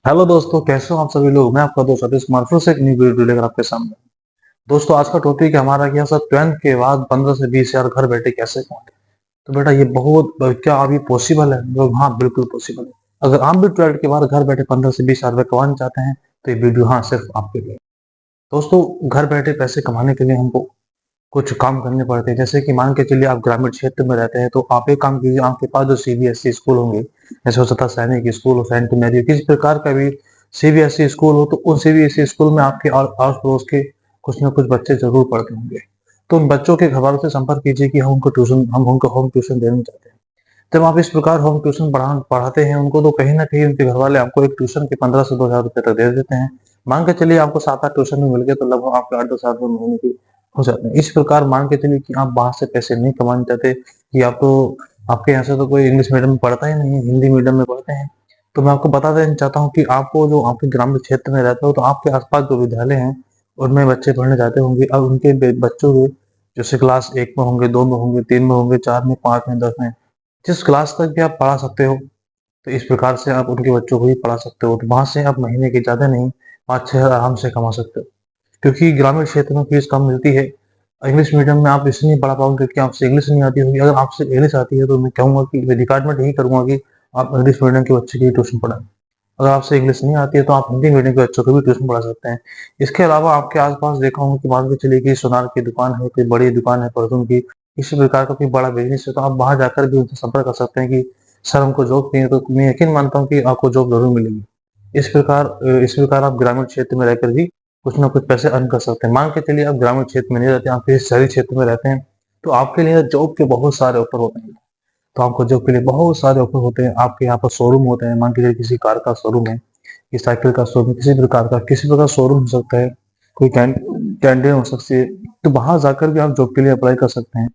Hello दोस्तों, कैसे हो आप सभी लोग। मैं आपका दोस्त सतीश कुमार फिर से एक नई वीडियो लेकर आपके सामने। दोस्तों, आज का टॉपिक है हमारा कि सर 12th के बाद 15 से 20 हजार घर बैठे कैसे कमाएं। तो बेटा ये बहुत क्या अभी पॉसिबल है? हाँ, बिल्कुल पॉसिबल है। अगर आप भी 12th के बाद घर बैठे 15 से 20 हजार रुपए कमाना चाहते हैं तो ये वीडियो हाँ सिर्फ आपके लिए। दोस्तों, घर बैठे पैसे कमाने के लिए हमको कुछ काम करने पड़ते हैं। जैसे कि मान के चलिए आप ग्रामीण क्षेत्र में रहते हैं तो आप एक काम कीजिए, आपके पास जो सीबीएसई स्कूल होंगे, जैसे हो सकता है सैनिक स्कूल हो, सेंट मैरी, किसी प्रकार का भी सीबीएसई स्कूल हो, तो उन सीबीएसई स्कूल में आपके आस पड़ोस के कुछ न कुछ बच्चे जरूर पढ़ते होंगे। तो उन बच्चों के घर वालों से संपर्क कीजिए कि हम उनको होम ट्यूशन देना चाहते हैं। जब आप इस प्रकार होम ट्यूशन पढ़ाते हैं उनको, तो कहीं ना कहीं उनके घर वाले आपको एक ट्यूशन के 15 से 2 हजार रुपए तक दे देते हैं। मान के चलिए आपको 7-8 ट्यूशन में मिल गए तो लगभग आपके 8-10 हजार महीने की हो जाते हैं। इस प्रकार मान के चलिए कि आप बाहर से पैसे नहीं कमाना चाहते, कि आपको आपके यहाँ से तो कोई इंग्लिश मीडियम में पढ़ता ही नहीं है, हिंदी मीडियम में पढ़ते हैं। तो मैं आपको बता देना चाहता हूँ कि आपको जो आपके ग्रामीण क्षेत्र में रहते हो तो आपके आसपास जो विद्यालय हैं उनमें बच्चे पढ़ने जाते होंगे। अब उनके बच्चों के जैसे क्लास 1 में होंगे, 2 में होंगे, 3 में होंगे, 4 में, 5 में, 10 में, जिस क्लास तक भी आप पढ़ा सकते हो, तो इस प्रकार से आप उनके बच्चों को भी पढ़ा सकते हो। तो वहां से आप महीने के ज्यादा नहीं, 5-6 हजार आराम से कमा सकते हो। क्योंकि ग्रामीण क्षेत्र में फीस कम मिलती है। इंग्लिश मीडियम में आप इसलिए नहीं पढ़ा पाओगे क्योंकि आपसे इंग्लिश नहीं आती होगी। अगर आपसे इंग्लिश आती है तो मैं कहूंगा कि मैं रिकमेंड यही करूंगा कि आप इंग्लिश मीडियम के बच्चे की ट्यूशन पढ़ाएं। अगर आपसे इंग्लिश नहीं आती है तो आप हिंदी मीडियम के बच्चों को भी ट्यूशन पढ़ा सकते हैं। इसके अलावा आपके आसपास देखा होगा कि मान के चलिए कि सुनार की दुकान है, कोई बड़ी दुकान है परचून की, इसी प्रकार का कोई बड़ा बिजनेस है, तो आप वहां जाकर भी उनसे संपर्क कर सकते हैं कि सर हमको जॉब चाहिए। तो मैं यकीन मानता हूँ कि आपको जॉब जरूर मिलेगी। इस प्रकार आप ग्रामीण क्षेत्र में रहकर भी कुछ ना कुछ पैसे अर्न कर सकते हैं। मान के चलिए आप ग्रामीण क्षेत्र में नहीं रहते, आप किसी शहरी क्षेत्र में रहते हैं, तो आपके लिए जॉब के बहुत सारे ऑफर होते हैं। तो आपको जॉब के लिए बहुत सारे ऑफर होते हैं। आपके यहाँ पर शोरूम होते हैं, मान के चलिए किसी कार का शोरूम है, कि साइकिल का शोरूम, किसी प्रकार शोरूम हो सकता है, कोई कैंटीन हो सकती है। तो वहां जाकर भी आप जॉब के लिए अप्लाई कर सकते हैं।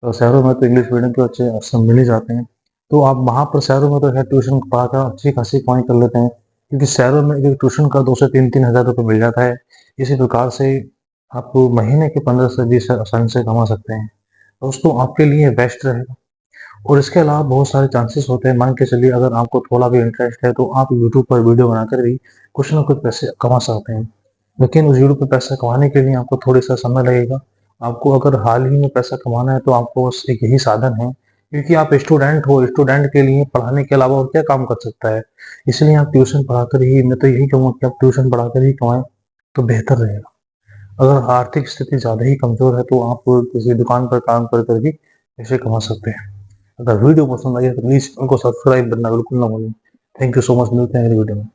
तो शहरों में तो इंग्लिश मीडियम के बच्चे अक्सर मिल ही जाते हैं। तो आप वहां पर शहरों में तो है ट्यूशन पढ़ाकर अच्छी खासी कमाई कर लेते हैं, क्योंकि शहरों में एक ट्यूशन का 2 से 3 हजार रुपये मिल जाता है। इसी प्रकार से आप महीने के 15 से 20 आसानी से कमा सकते हैं। दोस्तों, आपके लिए बेस्ट रहेगा। और इसके अलावा बहुत सारे चांसेस होते हैं। मान के चलिए अगर आपको थोड़ा भी इंटरेस्ट है तो आप यूट्यूब पर वीडियो बनाकर भी कुछ ना कुछ पैसे कमा सकते हैं। लेकिन उस यूट्यूब पर पैसा कमाने के लिए आपको थोड़ी सा समय लगेगा। आपको अगर हाल ही में पैसा कमाना है तो आपको बस एक यही साधन है, क्योंकि आप स्टूडेंट हो, स्टूडेंट के लिए पढ़ाने के अलावा और क्या काम कर सकता है। इसलिए आप ट्यूशन पढ़ाकर ही, मैं तो यही कहूँगा कि आप ट्यूशन पढ़ाकर ही कमाएं तो बेहतर रहेगा। अगर आर्थिक स्थिति ज्यादा ही कमजोर है तो आप किसी दुकान पर काम कर कर भी पैसे कमा सकते हैं। अगर वीडियो पसंद आई है तो प्लीज उनको सब्सक्राइब करना बिल्कुल ना भूलें। थैंक यू सो मच, मिलते हैं अगली वीडियो में।